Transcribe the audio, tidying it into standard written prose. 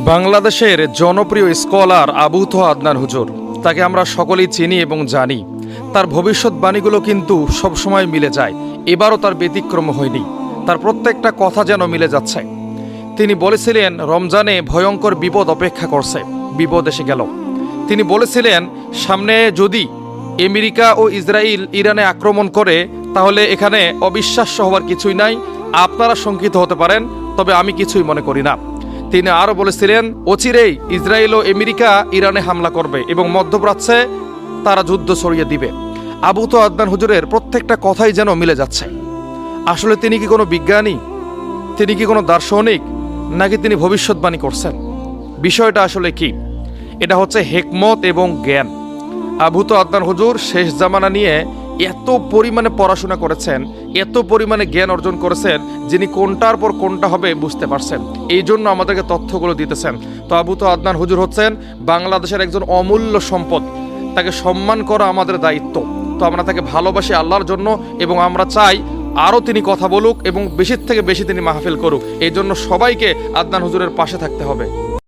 বাংলাদেশের জনপ্রিয় স্কলার আবু তোহা আদনান হুজুর, তাকে আমরা সকলেই চিনি এবং জানি। তার ভবিষ্যৎবাণীগুলো কিন্তু সবসময় মিলে যায়। এবারও তার ব্যতিক্রম হয়নি। তার প্রত্যেকটা কথা যেন মিলে যাচ্ছে। তিনি বলেছিলেন রমজানে ভয়ঙ্কর বিপদ অপেক্ষা করছে, বিপদ এসে গেল। তিনি বলেছিলেন সামনে যদি আমেরিকা ও ইসরায়েল ইরানে আক্রমণ করে তাহলে এখানে অবিশ্বাস্য হওয়ার কিছুই নাই। আপনারা শঙ্কিত হতে পারেন, তবে আমি কিছুই মনে করি না। তিনি আরও বলেছিলেন অচিরেই ইসরায়েল ও আমেরিকা ইরানে হামলা করবে এবং মধ্যপ্রাচ্যে তারা যুদ্ধ ছড়িয়ে দিবে। আবু তোহা আদনান হুজুরের প্রত্যেকটা কথাই যেন মিলে যাচ্ছে। আসলে তিনি কি কোনো বিজ্ঞানী, তিনি কি কোনো দার্শনিক, নাকি তিনি ভবিষ্যৎবাণী করছেন? বিষয়টা আসলে কি? এটা হচ্ছে হেকমত এবং জ্ঞান। আবু তোহা আদনান হুজুর শেষ জামানা নিয়ে এত পরিমাণে পড়াশোনা করেছেন, এত পরিমাণে জ্ঞান অর্জন করেছেন, যিনি কোনটার পর কোনটা হবে বুঝতে পারছেন। এই জন্য আমাদেরকে তথ্যগুলো দিতেছেন। তো আবু তোহা আদনান হুজুর হচ্ছেন বাংলাদেশের একজন অমূল্য সম্পদ। তাকে সম্মান করা আমাদের দায়িত্ব। তো আমরা তাকে ভালোবাসি আল্লাহর জন্য, এবং আমরা চাই আরও তিনি কথা বলুক এবং বেশির থেকে বেশি তিনি মাহফিল করুক। এই জন্য সবাইকে আদনান হুজুরের পাশে থাকতে হবে।